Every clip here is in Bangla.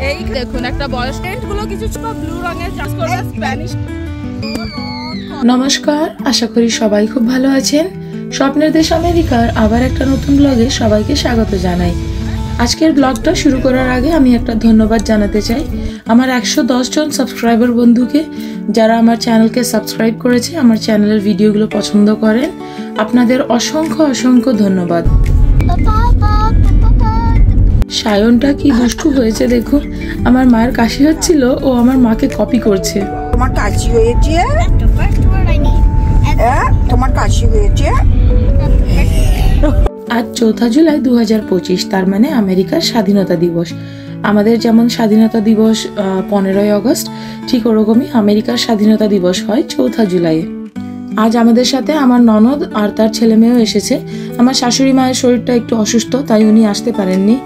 এই দেখুন একটা বয়স টেন্টগুলো কিছু ব্লু রঙের চাষ করবে স্প্যানিশ। নমস্কার, আশা করি সবাই খুব ভালো আছেন। স্বপ্নের দেশ আমেরিকার আবার একটা নতুন ব্লগে সবাইকে স্বাগত জানাই। আজকের ব্লগটা শুরু করার আগে আমি একটা ধন্যবাদ জানাতে চাই আমার 110 জন সাবস্ক্রাইবার বন্ধুকে, যারা আমার চ্যানেলকে সাবস্ক্রাইব করেছে, আমার চ্যানেলের ভিডিওগুলো পছন্দ করেন। আপনাদের অসংখ্য অসংখ্য ধন্যবাদ। সায়নটা কি দুষ্টু হয়েছে দেখুন, আমার মায়ের কাশি হচ্ছিল, ও আমার মাকে কপি করছে। তোমার কাশি হয়েছে? তোমার কাশি হয়েছে? আজ 4 জুলাই 2025, তার মানে আমেরিকার স্বাধীনতা দিবস। আমাদের যেমন স্বাধীনতা দিবস 15ই আগস্ট, ঠিক ওরকমই আমেরিকার স্বাধীনতা দিবস হয় 4 জুলাই। আজ আমাদের সাথে আমার ননদ আর তার ছেলে মেয়েও এসেছে। আমার শাশুড়ি মায়ের শরীরটা একটু অসুস্থ, তাই উনি আসতে পারেননি।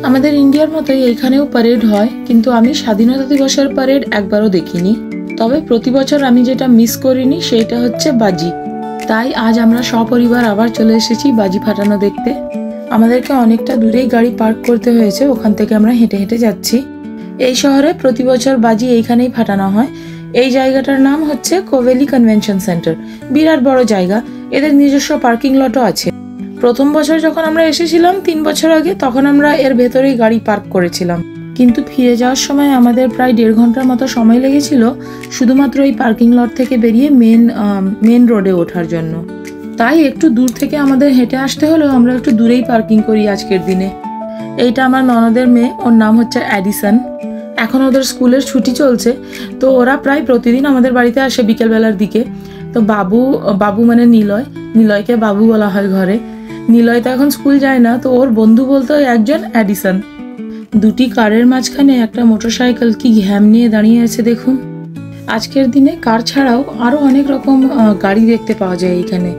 আমাদের ইন্ডিয়ার মতোই এইখানেও প্যারেড হয়, কিন্তু আমি স্বাধীনতা দিবসের প্যারেড একবারও দেখিনি। তবে প্রতি বছর আমি যেটা মিস করিনি সেটা হচ্ছে বাজি। তাই আজ আমরা সপরিবার আবার চলে এসেছি বাজি ফাটানো দেখতে। আমাদেরকে অনেকটা দূরেই গাড়ি পার্ক করতে হয়েছে, ওখান থেকে আমরা হেঁটে হেঁটে যাচ্ছি। এই শহরে প্রতি বছর বাজি এইখানেই ফাটানো হয়। এই জায়গাটার নাম হচ্ছে কোভেলি কনভেনশন সেন্টার। বিরাট বড় জায়গা, এদের নিজস্ব পার্কিং লটও আছে। প্রথম বছর যখন আমরা এসেছিলাম 3 বছর আগে, তখন আমরা এর ভেতরেই গাড়ি পার্ক করেছিলাম, কিন্তু ফিরে যাওয়ার সময় আমাদের প্রায় 1.5 ঘন্টার মতো সময় লেগেছিল শুধুমাত্র এই পার্কিং লট থেকে বেরিয়ে মেন রোডে ওঠার জন্য। তাই একটু দূর থেকে আমাদের হেঁটে আসতে হলেও আমরা একটু দূরেই পার্কিং করি আজকের দিনে। এইটা আমার ননদের মেয়ে, ওর নাম হচ্ছে অ্যাডিসন। এখন ওদের স্কুলের ছুটি চলছে, তো ওরা প্রায় প্রতিদিন আমাদের বাড়িতে আসে বিকেলবেলার দিকে। তো বাবু মানে নিলয়কে বাবু বলা হয় ঘরে। নিলয় তো এখন স্কুল যায় না, তো ওর বন্ধু বলতে একজন অ্যাডিসন। দুটি কারের মাঝখানে একটা মোটরসাইকেল কি ঘ্যাম নিয়ে দাঁড়িয়ে আছে দেখুন। আজকের দিনে কার ছাড়াও আরো অনেক রকম গাড়ি দেখতে পাওয়া যায় এখানে।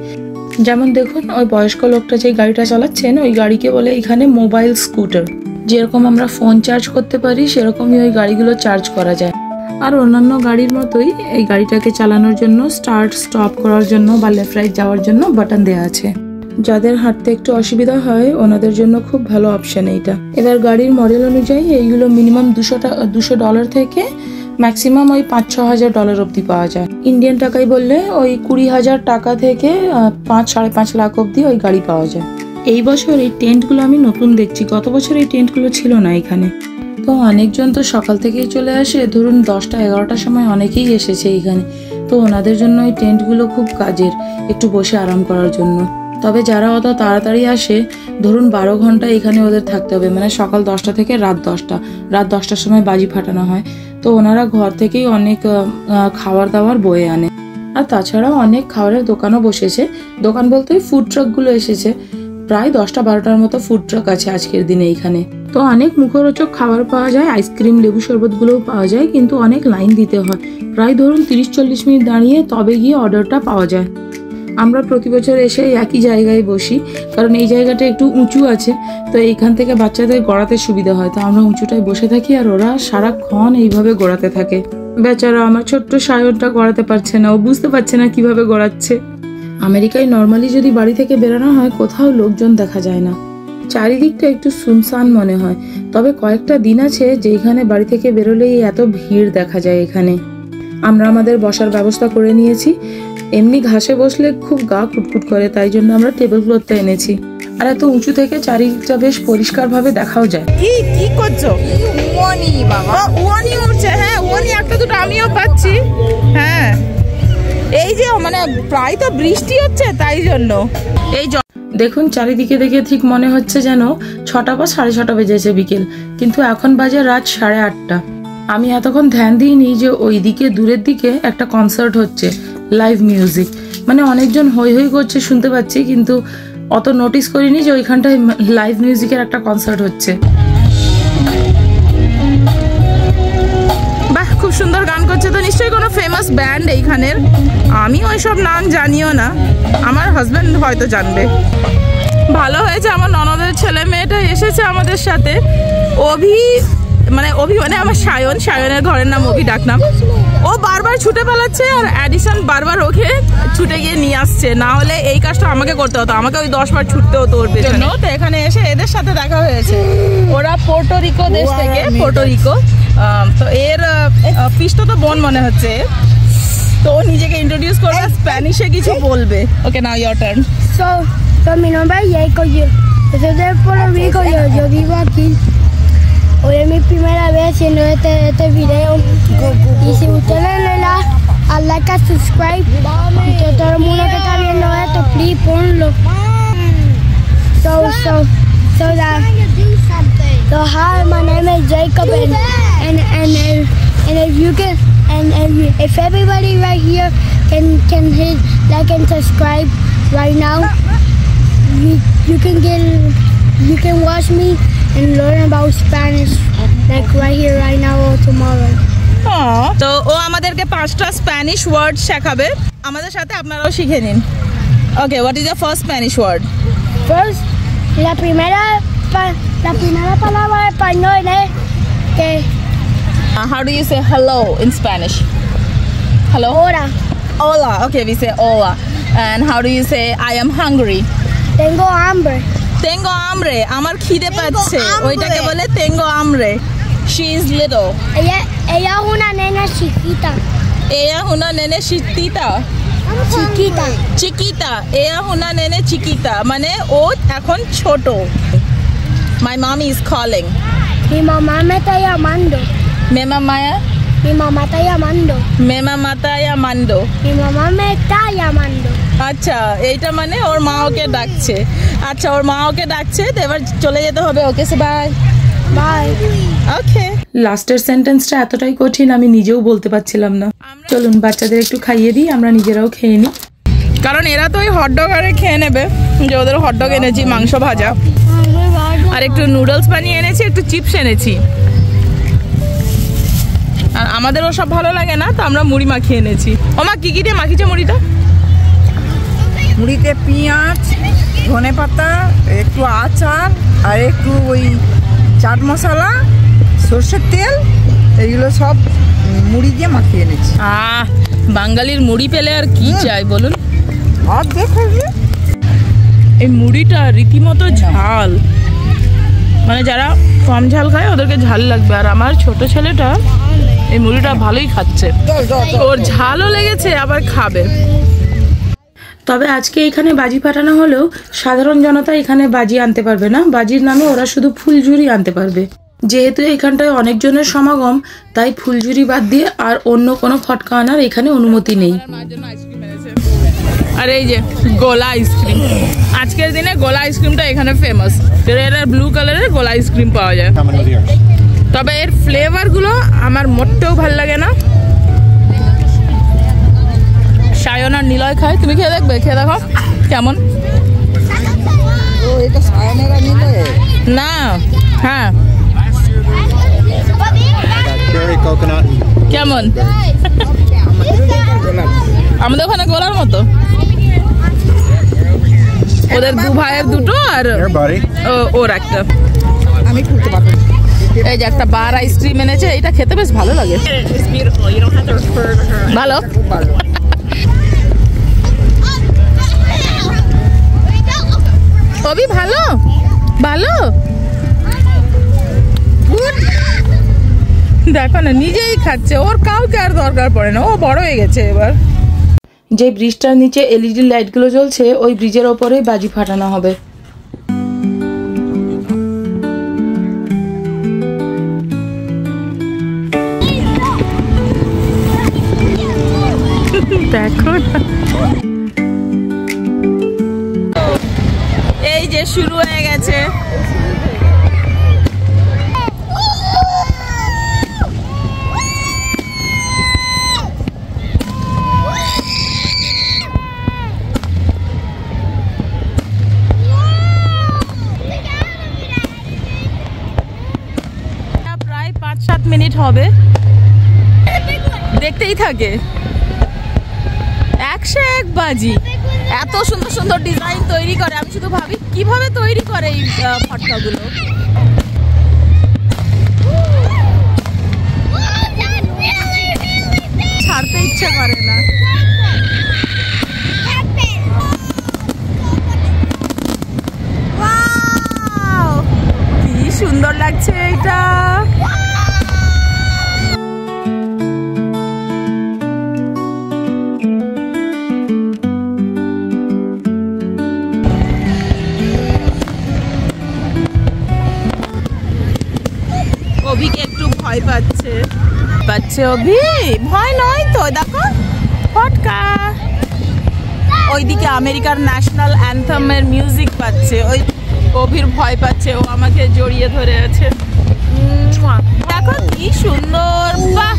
যেমন দেখুন, ওই বয়স্ক লোকটা যে গাড়িটা চালাচ্ছেন, ওই গাড়িকে বলে এখানে মোবাইল স্কুটার। যেরকম আমরা ফোন চার্জ করতে পারি, সেরকমই ওই গাড়িগুলো চার্জ করা যায়। আর অন্যান্য গাড়ির মতোই এই গাড়িটাকে চালানোর জন্য স্টার্ট স্টপ করার জন্য বা লেফট রাইট যাওয়ার জন্য বাটন দেওয়া আছে। যাদের হাঁটতে একটু অসুবিধা হয় ওনাদের জন্য খুব ভালো অপশন এইটা। এবার গাড়ির মডেল অনুযায়ী এইগুলো মিনিমাম $200 থেকে ম্যাক্সিমাম ওই $5-6,000 অবধি পাওয়া যায়। ইন্ডিয়ান টাকায় বললে ওই 20,000 টাকা থেকে 5-5.5 লাখ অবধি ওই গাড়ি পাওয়া যায়। এই বছর এই টেন্টগুলো আমি নতুন দেখছি, গত বছর এই টেন্টগুলো ছিল না এখানে। তো অনেকজন তো সকাল থেকেই চলে আসে, ধরুন 10টা-11টার সময় অনেকেই এসেছে এখানে। তো ওনাদের জন্য এই টেন্টগুলো খুব কাজের, একটু বসে আরাম করার জন্য। তবে যারা অত তাড়াতাড়ি আসে, ধরুন 12 ঘন্টা এখানে ওদের থাকতে হবে, মানে সকাল 10টা থেকে রাত 10টার সময় বাজি ফাটানো হয়। তো ওনারা ঘর থেকেই অনেক খাবার দাবার বয়ে আনে। আর তাছাড়াও অনেক খাবারের দোকানও বসেছে। দোকান বলতে ফুড ট্রাকগুলো এসেছে, প্রায় 10টা-12টার মতো ফুড ট্রাক আছে আজকের দিনে এইখানে। তো অনেক মুখরোচক খাবার পাওয়া যায়, আইসক্রিম, লেবু শরবতগুলোও পাওয়া যায়, কিন্তু অনেক লাইন দিতে হয়। প্রায় ধরুন 30-40 মিনিট দাঁড়িয়ে তবে গিয়ে অর্ডারটা পাওয়া যায়। আমরা প্রতি বছর এসে একই জায়গায় বসি, কারণ এই জায়গাটা একটু উঁচু আছে, তো এইখান থেকে বাচ্চাদের গড়াতে সুবিধা হয়। তো আমরা উঁচুটায় বসে থাকি আর ওরা সারাক্ষণ এইভাবে গড়াতে থাকে। বেচারা আমার ছোট্ট সায়নটা গড়াতে পারছে না, ও বুঝতে পারছে না কিভাবে গড়াচ্ছে। আমেরিকায় নর্মালি যদি বাড়ি থেকে বেরোনো হয়, কোথাও লোকজন দেখা যায় না, চারিদিকটা একটু সুনসান মনে হয়। তবে কয়েকটা দিন আছে যেখানে বাড়ি থেকে বেরোলেই এত ভিড় দেখা যায় এখানে। আমরা আমাদের বসার ব্যবস্থা করে নিয়েছি। এমনি ঘাসে বসলে খুব গা কুটকুট করে, তাই জন্য আমরা টেবিল ক্লথটা এনেছি। আর এত উঁচু থেকে চারিদিকটা বেশ পরিষ্কার ভাবে দেখাও যায়। কি করছো? ওয়ানি বাবা, ওয়ানি উঠছে। হ্যাঁ, ওয়ানি একটা দুটো আমিও পাচ্ছি। হ্যাঁ, এই যে মানে প্রায় তো বৃষ্টি হচ্ছে, তাই জন্য এই দেখুন চারিদিকে দেখে ঠিক মনে হচ্ছে যেন 6টা বা 6:30 বেজেছে বিকেল, কিন্তু এখন বাজে রাত 8:30। আমি এতক্ষণ ধ্যান দিইনি যে ওই দিকে দূরের দিকে একটা কনসার্ট হচ্ছে, লাইভ মিউজিক। মানে অনেকজন হই হই করছে শুনতে পাচ্ছি, কিন্তু অত নোটিস করিনি যে ওইখানটায় লাইভ মিউজিকের একটা কনসার্ট হচ্ছে। বাহ, খুব সুন্দর গান করছে। তো নিশ্চয়ই কোনো ফেমাস ব্যান্ড এইখানের। আমি ওইসব নাম জানিও না, আমার হাজব্যান্ড হয়তো জানবে। ভালো হয়েছে আমার ননদের ছেলে মেয়েটা এসেছে আমাদের সাথে। অভি মানে আমার সায়নের ঘরের নাম অভি ডাকনাম। ও বারবার ছুটে পালাচ্ছে আর অ্যাডিসন বারবার ওকে ছুটে গিয়ে নিয়ে আসছে, না হলে এই কাজটা আমাকে করতে হতো, আমাকে ওই 10 বার ছুটতে হতো ওর পেছনে। তো এখানে এসে এদের সাথে দেখা হয়েছে, ওরা পোর্টোরিকো দেশ থেকে, পোর্টোরিকো। তো এর পিস্তো তো বোন মনে হচ্ছে, তো ও নিজেকে ইন্ট্রোডিউস করবে, স্প্যানিশে কিছু বলবে। Okay, now your turn. So mi nombre es Jacob, yo soy de Puerto Rico, yo vivo aquí. Hoy es mi primera vez haciendo este video. Y si ustedes le dan a like a subscribe, y todo el mundo que está viendo esto, please ponlo. So hi, my name is Jacob, and if you can, if everybody right here can hit like and subscribe right now, you can watch me and learn about Spanish like right here, right now, or tomorrow. তো ও আমাদেরকে 5টা স্প্যানিশ ওয়ার্ড শেখাবে, আমাদের সাথে আপনারাও শিখে নিন। Okay, what is the first Spanish word? First, la primera palabra en español es que How do you say hello in Spanish? Hello? hola, Hola. Okay, we say hola. And how do you say I am hungry? tengo hambre. Tengo hambre. আমার খিদে পাচ্ছে, ওইটাকে বলে tengo hambre. She is little. Ella es una nena chiquita. Ella es una nene chiquita. Chiquita. Ella es una nene chiquita. মানে ও এখন ছোট। My mommy is calling. Mi mamá me está llamando. Mi mamá está llamando. Mi mamá está llamando. Mi mamá me está llamando. আচ্ছা, এইটা মানে ওর মা ওকে ডাকছে। আচ্ছা, ওর মা ওকে ডাকছে, তো এবার চলে যেতে হবে। ওকে, সে বাই। Bye. ওকে। লাস্টের সেন্টেন্সটা এতটাই কঠিন আমি নিজেও বলতে পারছিলাম না। চলুন বাচ্চাদের একটু খাইয়ে দিই, আমরা নিজেরাও খেয়ে নিই। কারণ এরা তো ওই হটডগ আরে খেয়ে নেবে, যে ওদের হটডগ এনেছি, মাংস ভাজা, আর একটু নুডলস বানিয়ে এনেছি, একটু চিপস এনেছি। আর আমাদের ওসব ভালো লাগে না, তো আমরা মুড়ি মাখিয়ে এনেছি। ও মা, কি দিয়ে মাখিছে মুড়িটা? মুড়িতে পেঁয়াজ, ধনে পাতা, একটু আচার, আর একটু ওই চাট মশলা, সর্ষের তেল, এগুলো সব মুড়ি দিয়ে মাখিয়ে এনেছি। বাঙালির মুড়ি পেলে আর কি চাই বলুন। আর দেখো, এই মুড়িটা রীতিমতো ঝাল, মানে যারা কম ঝাল খায় ওদেরকে ঝাল লাগবে। আর আমার ছোট ছেলেটা এই মুড়িটা ভালোই খাচ্ছে, ওর ঝালও লেগেছে, আবার খাবে। তবে আজকে এখানে বাজি ফাটানো হলেও সাধারণ জনতা এখানে বাজি আনতে পারবে না, বাজির নামে ওরা শুধু ফুলঝুরি আনতে পারবে। যেহেতু এখানটায় অনেকজনের সমাগম, তাই ফুলঝুরি বাদ দিয়ে আর অন্য কোনো ফটকা আনার এখানে অনুমতি নেই। আর এই যে গোলা আইসক্রিম, আজকের দিনে গোলা আইসক্রিমটা এখানে ফেমাস। রেড আর ব্লু কালারের গোলা আইসক্রিম পাওয়া যায়, তবে এর ফ্লেভারগুলো আমার মোটেও ভাল লাগে না। সায়ন আর নিলয় খায়, তুমি খেয়ে দেখবে, খেয়ে দেখো কেমন। ও এটা সায়নেরা নিলে না, হ্যাঁ কেমন, আমাদের ওখানে গোলার মতো। ওদের দু ভাইয়ের দুটো আর ওর একটা। আমি খুলতে পারবো। এই যে একটা বার আইসক্রিম এনেছে, এটা খেতে বেশ ভালো লাগে। ভালো, কবি ভালো ভালো। দেখো না, নিজেই খাচ্ছে, ওর কাউকে আর দরকার পড়ে না, ও বড় হয়ে গেছে এবার। যে ব্রিজটার নিচে এলইডি লাইটগুলো জ্বলছে, ওই ব্রিজের ওপরেই বাজি ফাটানো হবে। দেখো এই যে শুরু হয়ে গেছে। প্রায় 5-7 মিনিট হবে, দেখতেই থাকে। 101 বাজি, এত সুন্দর সুন্দর ডিজাইন তৈরি করে। আমি শুধু ভাবি কিভাবে তৈরি করে এই ফটকাগুলো। ছাড়তে ইচ্ছে করে না। কি সুন্দর লাগছে। যাচ্ছে এটা। অভিকে একটু ভয় পাচ্ছে অভি, ভয় নয় তো, দেখো ফটকা। ওইদিকে আমেরিকার ন্যাশনাল অ্যান্থেমের মিউজিক পাচ্ছে, ওই অভির ভয় পাচ্ছে, ও আমাকে জড়িয়ে ধরে আছে। দেখো কি সুন্দর, বাহ,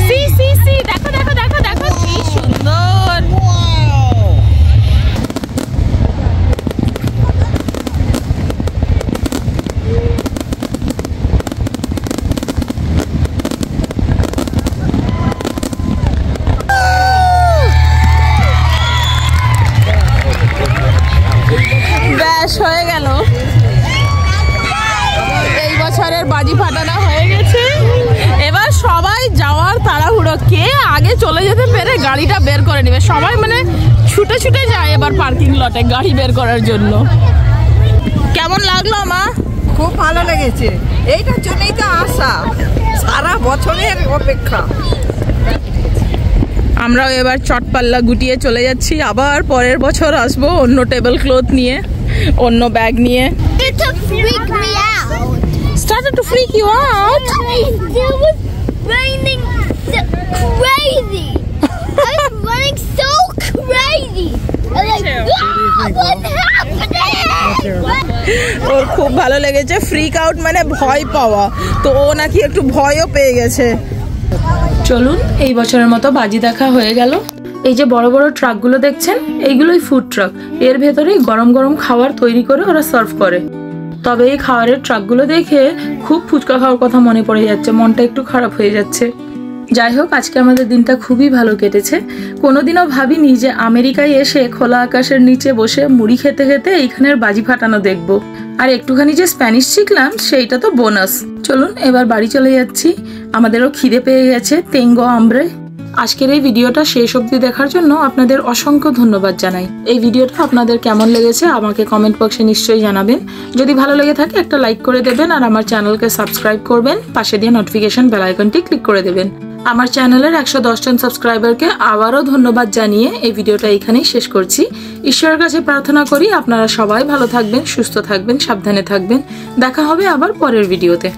সি সি সি, দেখো দেখো দেখো দেখো কি সুন্দর। ব্যাস হয়ে গেল, এই বছরের বাজি ফাটানো হয়ে গেছে। এবার সবাই যাওয়ার তাড়াহুড়ো, কে আগে চলে যেতে পেরে গাড়িটা বের করে নেবে। সবাই মানে ছুটে ছুটে যায় এবার পার্কিং লটে গাড়ি বের করার জন্য। কেমন লাগলো মা? খুব ভালো লেগেছে, এইটার জন্যই তো আসা, সারা বছরের অপেক্ষা। আমরাও এবার চটপাল্লা গুটিয়ে চলে যাচ্ছি, আবার পরের বছর আসবো অন্য টেবিল ক্লথ নিয়ে, অন্য ব্যাগ নিয়ে। It freak me out. Started to freak you out? It was raining crazy. I was running so crazy. I was like, what's happening? ওর খুব ভালো লেগেছে, ফ্রিক আউট মানে ভয় পাওয়া, তো ও নাকি একটু ভয়ও পেয়ে গেছে। চলুন, এই বছরের মতো বাজি দেখা হয়ে গেল। এই যে বড় বড় ট্রাকগুলো দেখছেন, এইগুলোই ফুড ট্রাক। এর ভেতরেই গরম গরম খাবার তৈরি করে ওরা সার্ভ করে। তবে এই খাবারের ট্রাকগুলো দেখে খুব ফুচকা খাওয়ার কথা মনে পড়ে যাচ্ছে, মনটা একটু খারাপ হয়ে যাচ্ছে। যাই হোক, আজকে আমাদের দিনটা খুবই ভালো কেটেছে। কোনোদিনও ভাবিনি যে আমেরিকায় এসে খোলা আকাশের নিচে বসে মুড়ি খেতে খেতে এইখানের বাজি ফাটানো দেখবো। আর একটুখানি যে স্প্যানিশ শিখলাম সেইটা তো বোনাস। চলুন এবার বাড়ি চলে যাচ্ছি, আমাদেরও খিদে পেয়ে গেছে। তেঙ্গো আমরে। আজকের এই ভিডিওটা শেষ অবধি দেখার জন্য আপনাদের অসংখ্য ধন্যবাদ জানাই। এই ভিডিওটা আপনাদের কেমন লেগেছে আমাকে কমেন্ট বক্সে নিশ্চয়ই জানাবেন। যদি ভালো লেগে থাকে একটা লাইক করে দেবেন, আর আমার চ্যানেলকে সাবস্ক্রাইব করবেন, পাশে দিয়ে নোটিফিকেশন বেল আইকনটি ক্লিক করে দেবেন। আমার চ্যানেলের 110 জন সাবস্ক্রাইবারকে আবারও ধন্যবাদ জানিয়ে এই ভিডিওটা এখানেই শেষ করছি। ঈশ্বরের কাছে প্রার্থনা করি আপনারা সবাই ভালো থাকবেন, সুস্থ থাকবেন, সাবধানে থাকবেন। দেখা হবে আবার পরের ভিডিওতে।